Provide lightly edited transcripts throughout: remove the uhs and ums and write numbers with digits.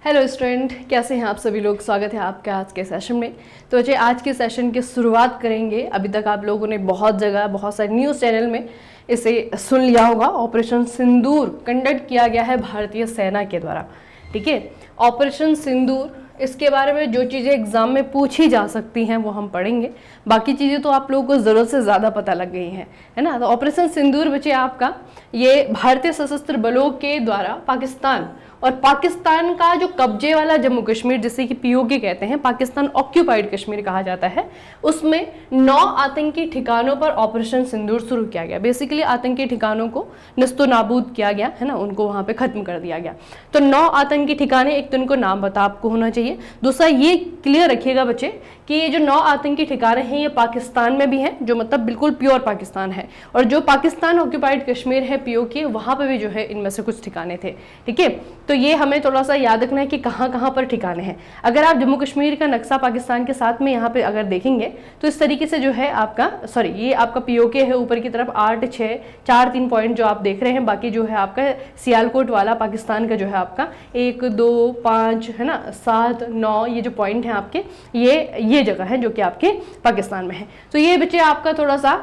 Hello student, कैसे हैं आप सभी लोग। स्वागत है आपका आज के सेशन में। तो बच्चे आज के सेशन की शुरुआत करेंगे। अभी तक आप लोगों ने बहुत जगह बहुत सारे न्यूज़ चैनल में इसे सुन लिया होगा। ऑपरेशन सिंदूर कंडक्ट किया गया है भारतीय सेना के द्वारा। ठीक है, ऑपरेशन सिंदूर, इसके बारे में जो चीज़ें एग्जाम में पूछी जा सकती हैं वो हम पढ़ेंगे। बाकी चीज़ें तो आप लोगों को ज़रूरत से ज़्यादा पता लग गई हैं, है ना। तो ऑपरेशन सिंदूर बच्चे आपका ये भारतीय सशस्त्र बलों के द्वारा पाकिस्तान और पाकिस्तान का जो कब्जे वाला जम्मू कश्मीर, जिसे कि पीओके कहते हैं, पाकिस्तान ऑक्यूपाइड कश्मीर कहा जाता है, उसमें 9 आतंकी ठिकानों पर ऑपरेशन सिंदूर शुरू किया गया। बेसिकली आतंकी ठिकानों को नस्तो नाबूद किया गया, है ना, उनको वहां पे खत्म कर दिया गया। तो 9 आतंकी ठिकाने, एक तो इनको नाम पता आपको होना चाहिए। दूसरा ये क्लियर रखिएगा बच्चे कि ये जो 9 आतंकी ठिकाने हैं ये पाकिस्तान में भी हैं, जो मतलब बिल्कुल प्योर पाकिस्तान है, और जो पाकिस्तान ऑक्यूपाइड कश्मीर है पीओके, वहां पे भी जो है इनमें से कुछ ठिकाने थे। ठीक है, तो ये हमें थोड़ा सा याद रखना है कि कहाँ कहाँ पर ठिकाने हैं। अगर आप जम्मू कश्मीर का नक्शा पाकिस्तान के साथ में यहाँ पे अगर देखेंगे तो इस तरीके से जो है आपका, सॉरी ये आपका पीओके है, ऊपर की तरफ 8, 6, 4, 3 पॉइंट जो आप देख रहे हैं। बाकी जो है आपका सियालकोट वाला पाकिस्तान का जो है आपका 1, 2, 5, है ना, 7, 9, ये जो पॉइंट हैं आपके, ये जगह है जो कि आपके पाकिस्तान में है। तो ये बच्चे आपका थोड़ा सा,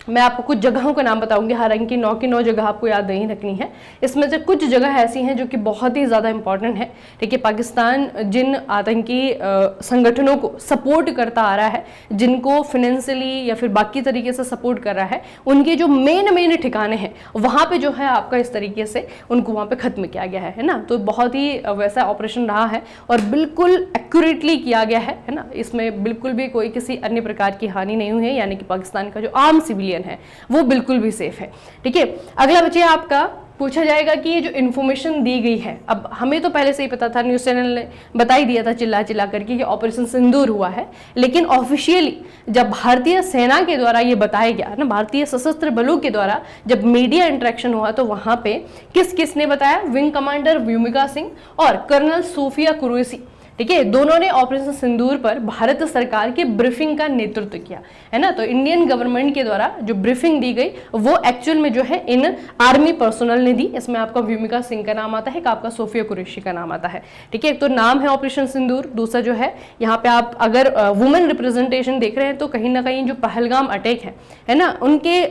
मैं आपको कुछ जगहों का नाम बताऊंगी, हालांकि 9 की 9 जगह आपको याद नहीं रखनी है। इसमें से कुछ जगह ऐसी हैं जो कि बहुत ही ज़्यादा इंपॉर्टेंट है। ठीक है, पाकिस्तान जिन आतंकी संगठनों को सपोर्ट करता आ रहा है, जिनको फाइनेंशियली या फिर बाकी तरीके से सपोर्ट कर रहा है, उनके जो मेन ठिकाने हैं वहाँ पे जो है आपका इस तरीके से उनको वहाँ पे ख़त्म किया गया है ना। तो बहुत ही वैसा ऑपरेशन रहा है और बिल्कुल एक्यूरेटली किया गया है ना। इसमें बिल्कुल भी कोई किसी अन्य प्रकार की हानि नहीं हुई है, यानी कि पाकिस्तान का जो आम सिविलियन है वो बिल्कुल भी सेफ है। ठीक है, अगला बच्चे आपका पूछा जाएगा कि ये जो इन्फॉर्मेशन दी गई है, अब हमें तो पहले से ही पता था, न्यूज़ चैनल ने बता ही दिया था चिल्ला चिल्ला करके कि ऑपरेशन सिंदूर हुआ है, लेकिन ऑफिशियली जब भारतीय सेना के द्वारा ये बताया गया ना, भारतीय सशस्त्र बलों के द्वारा जब मीडिया इंटरेक्शन हुआ, तो वहां पे किसने बताया? विंग कमांडर व्योमिका सिंह और कर्नल सोफिया कुरैशी। ठीक है, दोनों ने ऑपरेशन सिंदूर पर भारत सरकार की ब्रीफिंग का नेतृत्व किया, है ना। तो इंडियन गवर्नमेंट के द्वारा जो ब्रीफिंग दी गई वो एक्चुअल में जो है इन आर्मी पर्सनल ने दी। इसमें आपका व्योमिका सिंह का नाम आता है, आपका सोफिया कुरैशी का नाम आता है। ठीक है, एक तो नाम है ऑपरेशन सिंदूर, दूसरा जो है यहाँ पे आप अगर वुमेन रिप्रेजेंटेशन देख रहे हैं तो कहीं ना कहीं जो पहलगाम अटैक है ना,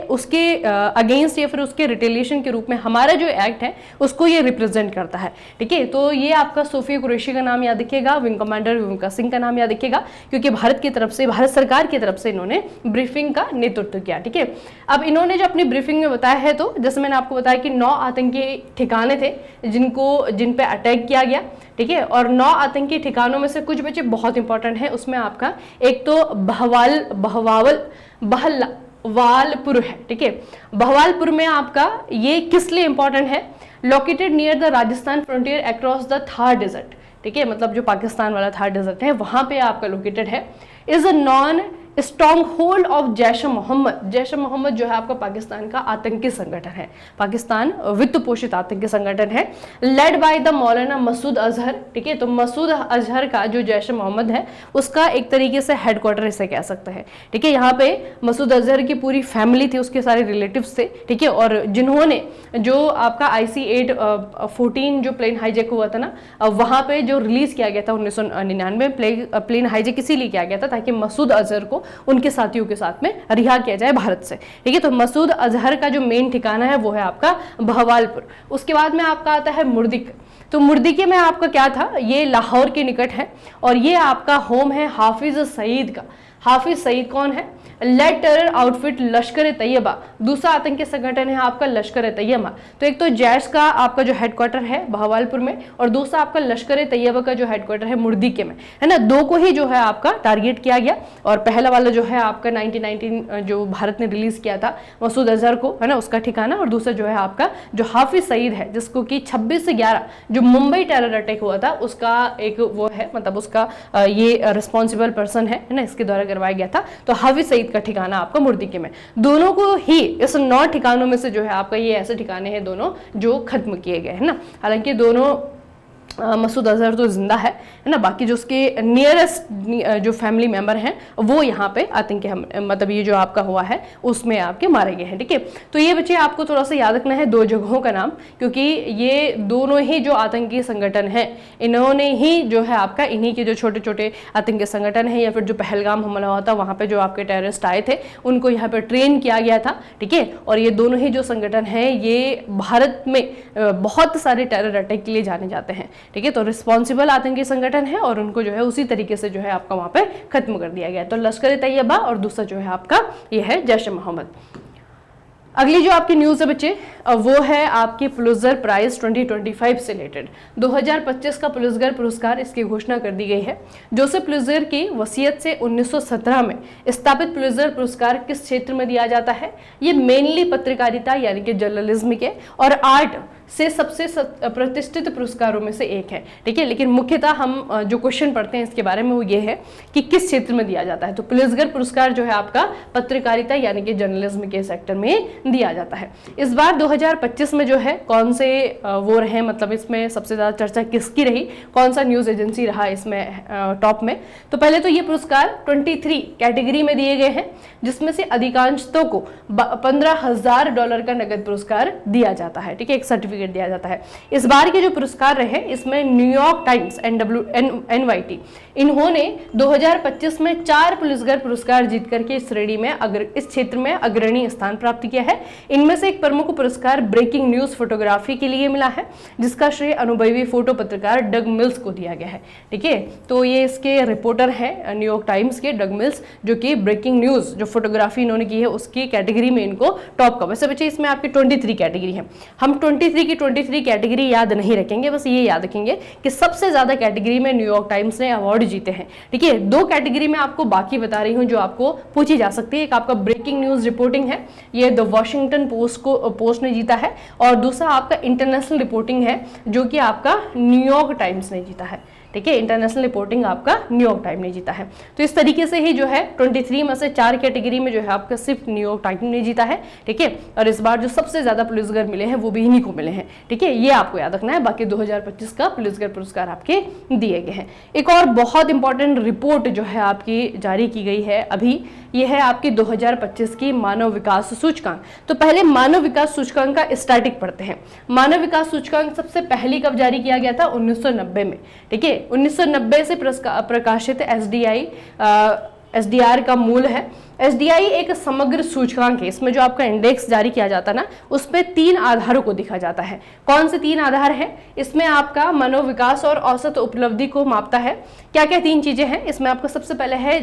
उसके अगेंस्ट या फिर उसके रिटेलिएशन के रूप में हमारा जो एक्ट है उसको ये रिप्रेजेंट करता है। ठीक है, तो ये आपका सोफिया कुरैशी का नाम याद रखिएगा, विंग कमांडर व्योमिका सिंह का नाम याद रखिएगा, क्योंकि भारत की तरफ से, भारत सरकार की तरफ से इन्होंने ब्रीफिंग का नेतृत्व किया। ठीक है, अब इन्होंने जो अपनी ब्रीफिंग में बताया है, तो जैसे मैंने आपको बताया कि 9 आतंकी ठिकाने थे जिन पे अटैक किया गया। ठीक है, और 9 आतंकी ठिकानों में से कुछ बच्चे बहुत इंपॉर्टेंट है। उसमें आपका एक तो बहवालपुर है। ठीक है, बहवालपुर में आपका ये किस लिए इंपॉर्टेंट है? Located near the Rajasthan frontier across the Thar desert. ठीक है, मतलब जो पाकिस्तान वाला थार डेजर्ट है वहां पे आपका लोकेटेड है। Is a known stronghold of Jaish e Mohammad. Jaish e Mohammad जो है आपका पाकिस्तान का आतंकी संगठन है, पाकिस्तान वित्त पोषित आतंकी संगठन है, लेड बाय द मौलाना मसूद अजहर। ठीक है, तो मसूद अजहर का जो जैश ए मोहम्मद है उसका एक तरीके से हेडक्वार्टर इसे कह सकते हैं। ठीक है, यहाँ पे मसूद अजहर की पूरी फैमिली थी, उसके सारे रिलेटिव्स थे। ठीक है, और जिन्होंने जो आपका IC-814 जो प्लेन हाईजैक हुआ था ना, वहां पे जो रिलीज किया गया था 1999 प्लेन हाईजैक इसीलिए किया गया था ताकि मसूद अजहर को उनके साथियों के साथ में रिहा किया जाए भारत से। ठीक है, तो मसूद अजहर का जो मेन ठिकाना है वो है आपका बहवालपुर। उसके बाद में आपका आता है मुर्दिक। तो मुर्दिके में आपका क्या था? ये लाहौर के निकट है और ये आपका होम है हाफिज सईद का। हाफिज सईद कौन है? लेड टेरर आउटफिट लश्कर ए तैयबा, दूसरा आतंकी संगठन है आपका लश्कर ए तैयबा। तो एक तो जैश का आपका जो हेडक्वार्टर है बहवालपुर में, और दूसरा आपका लश्कर ए तैयबा का जो हेडक्वार्टर है मुर्दिके में, है ना। 2 को ही जो है आपका टारगेट किया गया, और पहला वाला जो है आपका 1919 जो भारत ने रिलीज किया था मसूद अजहर को, है ना, उसका ठिकाना, और दूसरा जो है आपका जो हाफिज सईद है, जिसको कि 26 से 11 जो मुंबई टेरर अटैक हुआ था उसका एक वो है, मतलब उसका ये रिस्पॉन्सिबल पर्सन है ना, इसके द्वारा करवाया गया था। तो हाफिज सईद का ठिकाना आपका मुर्दिके में। दोनों को ही इस 9 ठिकानों में से जो है आपका ये ऐसे ठिकाने हैं दोनों जो खत्म किए गए हैं ना। हालांकि दोनों मसूद अजहर तो जिंदा है ना, बाकी जो उसके नियरेस्ट जो फैमिली मेंबर हैं वो यहाँ पे आतंकी मतलब ये जो आपका हुआ है उसमें आपके मारे गए हैं। ठीक है, तो ये बच्चे आपको थोड़ा सा याद रखना है 2 जगहों का नाम, क्योंकि ये दोनों ही जो आतंकी संगठन हैं इन्होंने ही जो है आपका इन्हीं के जो छोटे छोटे आतंकी संगठन है या फिर जो पहलगाम हमला हुआ था वहाँ पे जो आपके टेररिस्ट आए थे उनको यहाँ पे ट्रेन किया गया था। ठीक है, और ये दोनों ही जो संगठन हैं ये भारत में बहुत सारे टेरर अटैक के लिए जाने जाते हैं। ठीक है, तो रिस्पॉन्सिबल आतंकी संगठन है और उनको जो है उसी तरीके से जो है आपका वहां पे खत्म कर दिया गया। तो लश्कर-ए-तैयबा और दूसरा जो है आपका ये है जैश-ए-मोहम्मद। अगली जो आपकी न्यूज़ है बच्चे वो है आपकी पुलित्जर प्राइज 2025 से रिलेटेड। 2025 का पुलित्जर पुरस्कार इसकी घोषणा कर दी गई है। जोसेफ पुलित्जर की वसीयत से 1917 में स्थापित पुलित्जर पुरस्कार किस क्षेत्र में दिया जाता है? ये मेनली पत्रकारिता यानी कि जर्नलिज्म के और आर्ट से सबसे प्रतिष्ठित पुरस्कारों में से एक है। ठीक है, लेकिन मुख्यतः हम जो क्वेश्चन पढ़ते हैं इसके बारे में वो ये है कि किस क्षेत्र में दिया जाता है। तो पुलित्जर पुरस्कार जो है आपका पत्रकारिता यानी कि जर्नलिज्म के सेक्टर में दिया जाता है। इस बार 2025 में जो है कौन से वो रहे, मतलब इसमें सबसे ज्यादा चर्चा किसकी रही, कौन सा न्यूज एजेंसी रहा इसमें टॉप में? तो पहले तो ये पुरस्कार 23 कैटेगरी में दिए गए हैं, जिसमें से अधिकांशतों को $15,000 का नगद पुरस्कार दिया जाता है। ठीक है, एक सर्टिफिकेट दिया जाता है। इस बार के जो पुरस्कार रहे इसमें न्यूयॉर्क टाइम्स NYT इन्होंने 2025 में 4 पुलित्जर पुरस्कार जीत करके इस श्रेणी में इस क्षेत्र में अग्रणी स्थान प्राप्त किया है। इनमें से एक प्रमुख पुरस्कार ब्रेकिंग न्यूज फोटोग्राफी के लिए मिला है, जिसका श्रेय अनुभवी फोटो पत्रकार डग मिल्स को दिया गया है। ठीक है, तो ये इसके रिपोर्टर हैं न्यूयॉर्क टाइम्स के डग मिल्स, जो कि ब्रेकिंग न्यूज जो फोटोग्राफी इन्होंने की है उसकी कैटेगरी में इनको टॉप का। वैसे बच्चे इसमें आपकी 23 कैटेगरी है, हम 23 कैटेगरी याद नहीं रखेंगे, बस ये याद रखेंगे कि सबसे ज्यादा कैटेगरी में न्यूयॉर्क टाइम्स ने अवार्ड जीते हैं। ठीक है, 2 कैटेगरी में आपको बाकी बता रही हूं जो आपको पूछी जा सकती है। एक आपका ब्रेकिंग न्यूज रिपोर्टिंग है, ये द वॉशिंगटन पोस्ट ने जीता है, और दूसरा आपका इंटरनेशनल रिपोर्टिंग है जो कि आपका न्यूयॉर्क टाइम्स ने जीता है। ठीक है, इंटरनेशनल रिपोर्टिंग आपका न्यूयॉर्क टाइम ने जीता है। तो इस तरीके से ही जो है 23 में से 4 कैटेगरी में जो है आपका सिर्फ न्यूयॉर्क टाइम ने जीता है। ठीक है, और इस बार जो सबसे ज्यादा पुलित्जर मिले हैं वो भी इन्हीं को मिले हैं। ठीक है, ये आपको याद रखना है। बाकी 2025 का पुलित्जर पुरस्कार आपके दिए गए हैं। एक और बहुत इंपॉर्टेंट रिपोर्ट जो है आपकी जारी की गई है अभी, ये है आपकी 2025 की मानव विकास सूचकांक। तो पहले मानव विकास सूचकांक का स्टैटिक पढ़ते हैं। मानव विकास सूचकांक सबसे पहली कब जारी किया गया था? 1990 में। ठीक है, 1990 से प्रकाशित SDR का मूल है। SDI एक समग्र सूचकांक है, इसमें जो आपका इंडेक्स जारी किया जाता है ना उस पर 3 आधारों को देखा जाता है। कौन से 3 आधार हैं? इसमें आपका मानव विकास और औसत उपलब्धि को मापता है। क्या क्या 3 चीजें हैं इसमें? आपका सबसे पहले है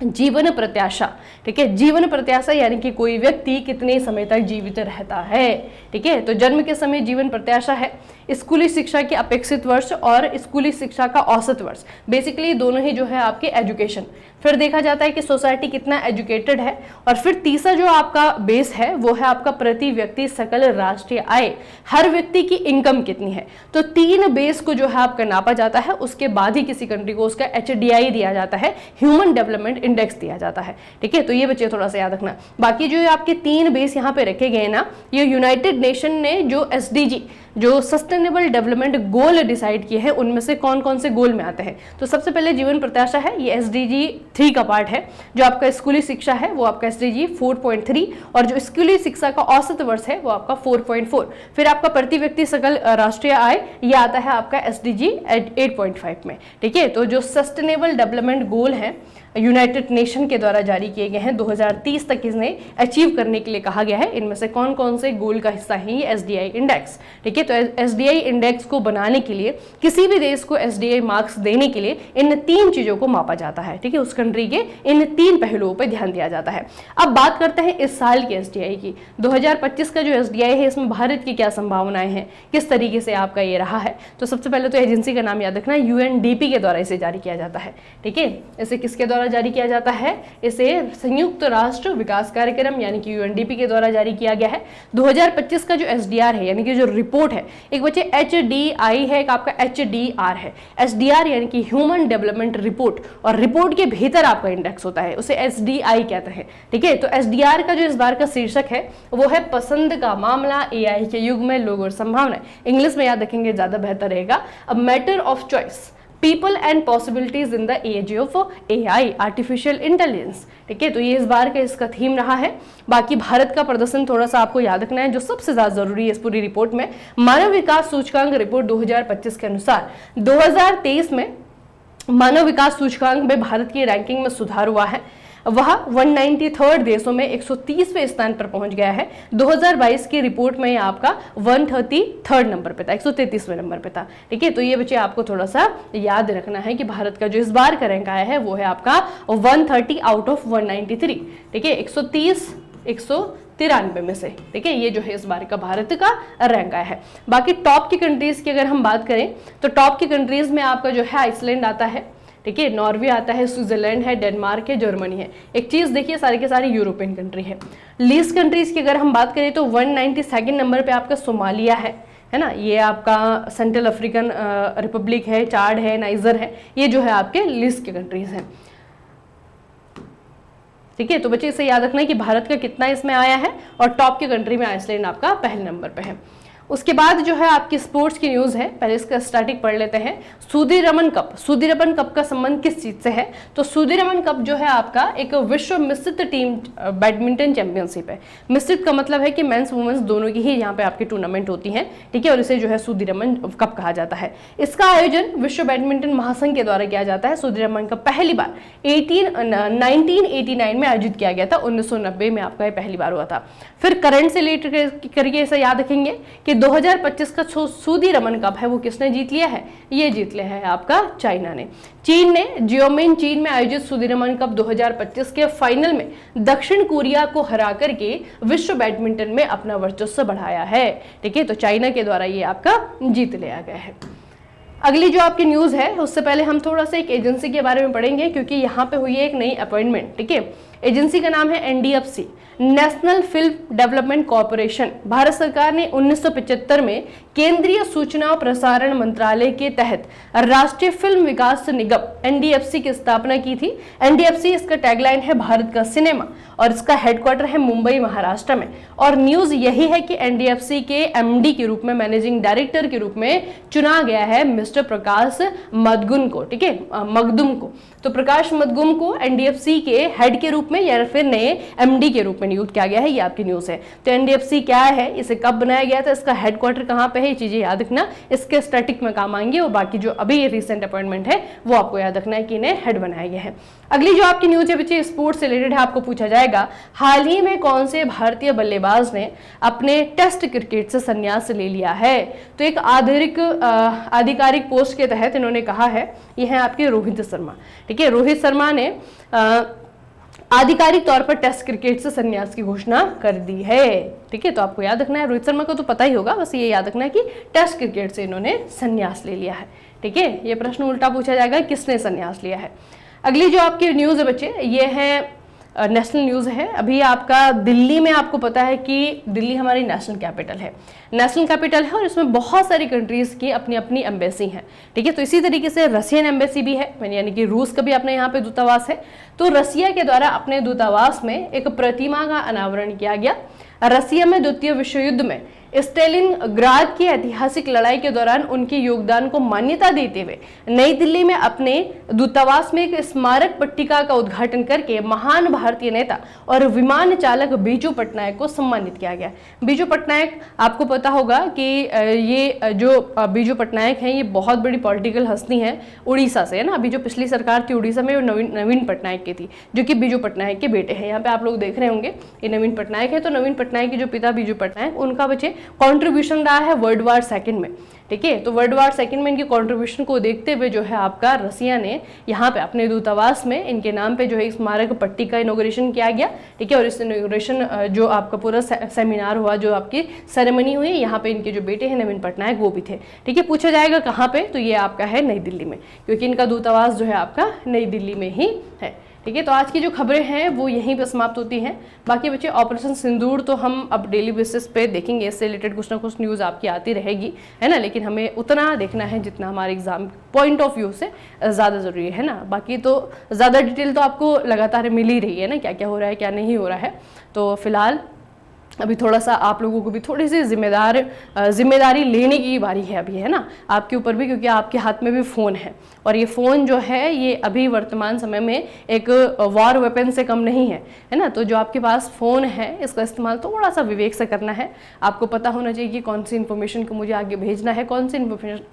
जीवन प्रत्याशा। ठीक है, जीवन प्रत्याशा यानी कि कोई व्यक्ति कितने समय तक जीवित रहता है। ठीक है, तो जन्म के समय जीवन प्रत्याशा है। स्कूली शिक्षा के अपेक्षित वर्ष और स्कूली शिक्षा का औसत वर्ष, बेसिकली दोनों ही जो है आपके एजुकेशन। फिर देखा जाता है कि सोसाइटी कितना एजुकेटेड है, और फिर तीसरा जो आपका बेस है वो है आपका प्रति व्यक्ति सकल राष्ट्रीय आय, हर व्यक्ति की इनकम कितनी है। तो 3 बेस को जो है आपका नापा जाता है, उसके बाद ही किसी कंट्री को उसका HDI दिया जाता है, ह्यूमन डेवलपमेंट इंडेक्स दिया जाता है। ठीक है, तो ये बच्चे थोड़ा सा याद रखना। बाकी जो आपके 3 बेस यहाँ पे रखे गए ना, ये यूनाइटेड नेशन ने जो SDG जो सस्टेनेबल डेवलपमेंट गोल डिसाइड किए हैं उनमें से कौन कौन से गोल में आते हैं। तो सबसे पहले जीवन प्रत्याशा है, ये SDG 3 का पार्ट है। जो आपका स्कूली शिक्षा है वो आपका SDG 4.3, और जो स्कूली शिक्षा का औसत वर्ष है वो आपका 4.4। फिर आपका प्रति व्यक्ति सकल राष्ट्रीय आय ये आता है आपका SDG 8.5 में। ठीक है, तो जो सस्टेनेबल डेवलपमेंट गोल है यूनाइटेड नेशन के द्वारा जारी किए गए हैं, 2030 तक इन्हें अचीव करने के लिए कहा गया है। इनमें से कौन कौन से गोल का हिस्सा है ये SDI इंडेक्स। ठीक है, तो SDI इंडेक्स को बनाने के लिए, किसी भी देश को SDI मार्क्स देने के लिए इन 3 चीजों को मापा जाता है। ठीक है, उस कंट्री के इन 3 पहलुओं पर ध्यान दिया जाता है। अब बात करते हैं इस साल की SDI की। 2025 का जो SDI है इसमें भारत की क्या संभावनाएं हैं, किस तरीके से आपका ये रहा है। तो सबसे पहले तो एजेंसी का नाम याद रखना, UNDP के द्वारा इसे जारी किया जाता है। ठीक है, इसे किसके द्वारा द्वारा जारी किया जाता है? इसे संयुक्त राष्ट्र विकास कार्यक्रम यानी कि यूएनडीपी के द्वारा जारी किया गया है। 2025 का जो एसडीआर है यानी कि जो रिपोर्ट है, एक बच्चे एचडीआई है, एक आपका एचडीआर है। एसडीआर यानी कि ह्यूमन डेवलपमेंट रिपोर्ट, और रिपोर्ट के भीतर आपका इंडेक्स होता है, उसे एसडीआई कहते हैं। ठीक है, तो एसडीआर का जो इस बार का शीर्षक है वो है पसंद का मामला, एआई के युग में लोग और संभावनाएं। इंग्लिश में याद रखेंगे ज्यादा बेहतर रहेगा। A matter of choice, people and possibilities in the age of AI, artificial intelligence. ठीक है, तो ये इस बार का इसका थीम रहा है। बाकी भारत का प्रदर्शन थोड़ा सा आपको याद रखना है, जो सबसे ज्यादा जरूरी है इस पूरी रिपोर्ट में। मानव विकास सूचकांक रिपोर्ट 2025 के अनुसार 2023 में मानव विकास सूचकांक में भारत की रैंकिंग में सुधार हुआ है। वह 193 देशों में 130वें स्थान पर पहुंच गया है। 2022 की रिपोर्ट में आपका 133 नंबर पे था, 133वें नंबर पे था। ठीक है, तो ये बच्चे आपको थोड़ा सा याद रखना है कि भारत का जो इस बार का रैंक आया है वो है आपका 130 आउट ऑफ 193। ठीक है, 193 में से। ठीक है, ये जो है इस बार का भारत का रैंक आया है। बाकी टॉप की कंट्रीज की अगर हम बात करें तो टॉप की कंट्रीज में आपका जो है आइसलैंड आता है। ठीक है, नॉर्वे आता है, स्विट्जरलैंड है, डेनमार्क है, जर्मनी है। एक चीज देखिए, सारी के सारी यूरोपियन कंट्री है। लीस्ट कंट्रीज की अगर हम बात करें तो 192 नंबर पे आपका सोमालिया है ना, ये आपका सेंट्रल अफ्रीकन रिपब्लिक है, चाड है, नाइजर है, ये जो है आपके लिस्ट के कंट्रीज हैं। ठीक है, तो बच्चे इसे याद रखना है कि भारत का कितना इसमें आया है, और टॉप की कंट्री में आइसलैंड आपका पहले नंबर पे है। उसके बाद जो है आपकी स्पोर्ट्स की न्यूज़ है, पहले इसका स्टार्टिंग पढ़ लेते हैं। सुदीरमन कप, सुदीरमन कप का संबंध किस चीज से है? तो सुदीरमन कप जो है आपका एक विश्व मिश्रित टीम बैडमिंटन चैंपियनशिप है। मिश्रित का मतलब है कि मेंस वुमेन्स दोनों की ही यहाँ पे आपकी टूर्नामेंट होती है। ठीक है, और इसे जो है सुदीरमन कप कहा जाता है। इसका आयोजन विश्व बैडमिंटन महासंघ के द्वारा किया जाता है। सुदीरमन कप पहली बार 1989 में आयोजित किया गया था, 1990 में आपका पहली बार हुआ था। फिर करंट से रिलेटेड करके इसे याद रखेंगे कि 2025 का सुदीरमन कप है वो किसने जीत लिया है? ये जीत लिया है आपका चाइना ने। चीन ने जियोमिन चीन में आयोजित सुदीरमन कप 2025 के फाइनल में दक्षिण कोरिया को हरा करके विश्व बैडमिंटन में अपना वर्चस्व बढ़ाया है। ठीक है, तो चाइना के द्वारा ये आपका जीत लिया गया है। अगली जो आपकी न्यूज़ है उससे पहले हम थोड़ा सा एक एजेंसी के बारे में पढ़ेंगे, क्योंकि यहाँ पे हुई है एक नई अपॉइंटमेंट। ठीक है, एजेंसी का नाम है NDFC, national film development corporation. Bharat सरकार ने 1975 में केंद्रीय सूचना और प्रसारण मंत्रालय के तहत राष्ट्रीय फिल्म विकास निगम एनडीएफसी की स्थापना की थी। एनडीएफसी, इसका टैगलाइन है भारत का सिनेमा, और इसका हेडक्वार्टर है मुंबई महाराष्ट्र में। और न्यूज यही है कि एनडीएफसी के एमडी के रूप में, मैनेजिंग डायरेक्टर के रूप में चुना गया है मिस्टर प्रकाश मदगुन को। ठीक है, मगदुम को। तो प्रकाश मदगुम को एनडीएफसी के हेड के रूप में या फिर नए एमडी के रूप में नियुक्त किया गया है। ये आपकी न्यूज है। तो एनडीएफसी क्या है, इसे कब बनाया गया था, इसका हेडक्वार्टर कहाँ पे है, ये चीजें याद रखना, इसके स्टैटिक में काम आएंगे। और बाकी जो अभी रिसेंट अपॉइंटमेंट है वो आपको याद रखना है कि इन्हें हेड बनाया गया है। अगली जो आपकी न्यूज है बच्चे स्पोर्ट्स से रिलेटेड है, आपको पूछा जाएगा हाल ही में कौन से भारतीय बल्लेबाज ने अपने टेस्ट क्रिकेट से संन्यास ले लिया है? तो एक आधिकारिक पोस्ट के तहत इन्होंने कहा है, ये है आपके रोहित शर्मा। ठीक है, रोहित शर्मा ने आधिकारिक तौर पर टेस्ट क्रिकेट से संन्यास की घोषणा कर दी है। ठीक है, तो आपको याद रखना है, रोहित शर्मा को तो पता ही होगा, बस ये याद रखना है कि टेस्ट क्रिकेट से इन्होंने संन्यास ले लिया है। ठीक है, ये प्रश्न उल्टा पूछा जाएगा, किसने संन्यास लिया है। अगली जो आपकी न्यूज है बच्चे, ये है नेशनल न्यूज़ है। अभी आपका दिल्ली में, आपको पता है कि दिल्ली हमारी नेशनल कैपिटल है, नेशनल कैपिटल है, और इसमें बहुत सारी कंट्रीज की अपनी अपनी एम्बेसी हैं। ठीक है, तो इसी तरीके से रशियन एम्बेसी भी है, यानी कि रूस का भी अपने यहाँ पे दूतावास है। तो रसिया के द्वारा अपने दूतावास में एक प्रतिमा का अनावरण किया गया। रसिया में द्वितीय विश्व युद्ध में स्टेलिनग्राद की ऐतिहासिक लड़ाई के दौरान उनके योगदान को मान्यता देते हुए नई दिल्ली में अपने दूतावास में एक स्मारक पट्टिका का उद्घाटन करके महान भारतीय नेता और विमान चालक बीजू पटनायक को सम्मानित किया गया। बीजू पटनायक, आपको पता होगा कि ये जो बीजू पटनायक हैं ये बहुत बड़ी पॉलिटिकल हस्ती हैं, उड़ीसा से है ना। अभी जो पिछली सरकार थी उड़ीसा में, वो नवीन पटनायक की थी, जो कि बीजू पटनायक के बेटे हैं। यहाँ पे आप लोग देख रहे होंगे ये नवीन पटनायक है। तो नवीन पटनायक के जो पिता बीजू पटनायक, उनका बच्चे कंट्रीब्यूशन रहा है वर्ल्ड वार सेकंड में। ठीक है, तो वर्ल्ड वार सेकंड में इनके कंट्रीब्यूशन को देखते हुए जो है आपका रसिया ने यहाँ पे अपने दूतावास में इनके नाम पे जो है स्मारक पट्टी का इनॉग्रेशन किया गया। ठीक है, और इस इनॉग्रेशन जो आपका पूरा सेमिनार हुआ, जो आपकी सेरेमनी हुई, यहाँ पे इनके जो बेटे हैं नवीन पटनायक वो भी थे। ठीक है, पूछा जाएगा कहाँ पे, तो ये आपका है नई दिल्ली में, क्योंकि इनका दूतावास जो है आपका नई दिल्ली में ही है। ठीक है, तो आज की जो खबरें हैं वो यहीं पे समाप्त होती हैं। बाकी बच्चे ऑपरेशन सिंदूर तो हम अब डेली बेसिस पे देखेंगे, इससे रिलेटेड कुछ ना कुछ न्यूज़ आपकी आती रहेगी, है ना, लेकिन हमें उतना देखना है जितना हमारे एग्जाम पॉइंट ऑफ व्यू से ज़्यादा ज़रूरी है ना। बाकी तो ज़्यादा डिटेल तो आपको लगातार मिल ही रही है ना, क्या क्या हो रहा है क्या नहीं हो रहा है। तो फिलहाल अभी थोड़ा सा आप लोगों को भी थोड़ी सी जिम्मेदारी लेने की बारी है अभी, है ना, आपके ऊपर भी, क्योंकि आपके हाथ में भी फ़ोन है और ये फ़ोन जो है ये अभी वर्तमान समय में एक वॉर वेपन से कम नहीं है ना। तो जो आपके पास फ़ोन है इसका इस्तेमाल थोड़ा सा विवेक से करना है। आपको पता होना चाहिए कि कौन सी इन्फॉर्मेशन को मुझे आगे भेजना है, कौन सी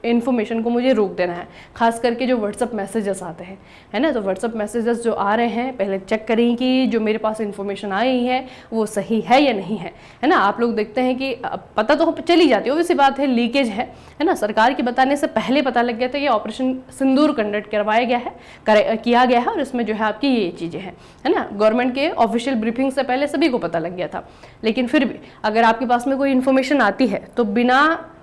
इन्फॉर्मेशन को मुझे रोक देना है। खास करके जो व्हाट्सअप मैसेजेस आते हैं, है ना, तो व्हाट्सअप मैसेजेस जो आ रहे हैं पहले चेक करें कि जो मेरे पास इन्फॉर्मेशन आई है वो सही है या नहीं है ना। आप लोग देखते हैं कि पता तो चली जाती है, वैसी बात है, लीकेज है ना, सरकार के बताने से पहले पता लग गया था कि ऑपरेशन सिंदूर कंडक्ट करवाया गया है, किया गया है और इसमें जो है आपकी ये चीज़ें हैं, है ना। गवर्नमेंट के ऑफिशियल ब्रीफिंग से पहले सभी को पता लग गया था। लेकिन फिर भी अगर आपके पास में कोई इन्फॉर्मेशन आती है तो बिना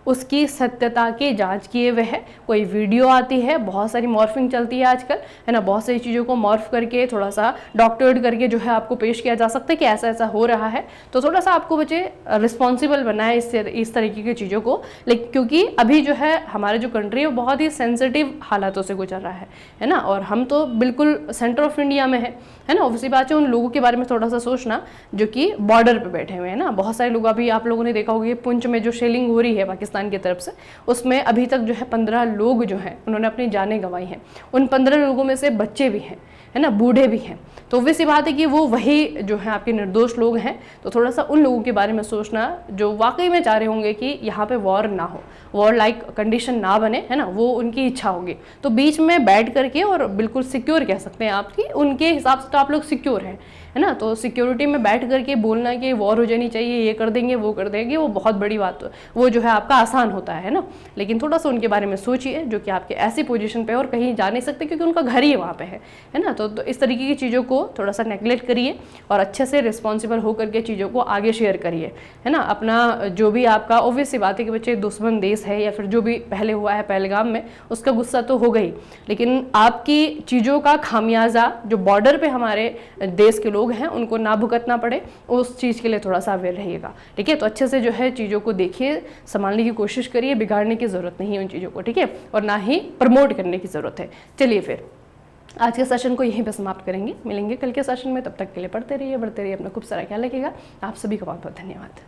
उसकी सत्यता की जांच किए हुए है, कोई वीडियो आती है, बहुत सारी मॉर्फिंग चलती है आजकल, है ना, बहुत सारी चीज़ों को मॉर्फ करके थोड़ा सा डॉक्टर्ड करके जो है आपको पेश किया जा सकता है कि ऐसा ऐसा हो रहा है। तो थोड़ा सा आपको बच्चे रिस्पॉन्सिबल बनाए इस तरीके की चीज़ों को, लेकिन क्योंकि अभी जो है हमारे जो कंट्री है वो बहुत ही सेंसिटिव हालातों से गुजर रहा है ना, और हम तो बिल्कुल सेंटर ऑफ इंडिया में है ना। ऑब्वियसली बात है उन लोगों के बारे में थोड़ा सा सोचना जो कि बॉर्डर पे बैठे हुए हैं ना। बहुत सारे लोग, अभी आप लोगों ने देखा होगा पुंछ में जो शेलिंग हो रही है पाकिस्तान की तरफ से, उसमें अभी तक जो है 15 लोग जो हैं उन्होंने अपनी जानें गंवाई हैं। उन 15 लोगों में से बच्चे भी हैं, है ना, बूढ़े भी हैं। तो वैसी बात है कि वो वही जो है आपके निर्दोष लोग हैं। तो थोड़ा सा उन लोगों के बारे में सोचना जो वाकई में चाह रहे होंगे कि यहाँ पे वॉर ना हो, वॉर लाइक कंडीशन ना बने, है ना, वो उनकी इच्छा होगी। तो बीच में बैठ करके और बिल्कुल सिक्योर कह सकते हैं आपकी, उनके हिसाब से तो आप लोग सिक्योर हैं, है ना। तो सिक्योरिटी में बैठ करके बोलना कि वॉर हो जानी चाहिए, ये कर देंगे वो कर देंगे, वो बहुत बड़ी बात, वो जो है आपका आसान होता है ना। लेकिन थोड़ा सा उनके बारे में सोचिए जो कि आपके ऐसी पोजीशन पे और कहीं जा नहीं सकते क्योंकि उनका घर ही वहाँ पे है ना। तो इस तरीके की चीज़ों को थोड़ा सा नेगलेक्ट करिए और अच्छे से रिस्पॉन्सिबल होकर के चीज़ों को आगे शेयर करिए, है ना। अपना जो भी आपका ऑब्वियस सी बात है कि बच्चे दुश्मन देश है या फिर जो भी पहले हुआ है पहलगाम में, उसका गुस्सा तो हो गई, लेकिन आपकी चीज़ों का खामियाजा जो बॉर्डर पे हमारे देश के लोग हैं उनको ना भुगतना पड़े, उस चीज़ के लिए थोड़ा सा अवेयर रहिएगा, ठीक है। तो अच्छे से जो है चीज़ों को देखिए, संभालने की कोशिश करिए, बिगाड़ने की ज़रूरत नहीं है उन चीज़ों को, ठीक है, और ना ही प्रमोट करने की ज़रूरत है। चलिए फिर आज के सेशन को यहीं पे समाप्त करेंगे, मिलेंगे कल के सेशन में। तब तक के लिए पढ़ते रहिए, बढ़ते रहिए, अपना खूब सारा ख्याल रखिएगा। आप सभी का बहुत बहुत धन्यवाद।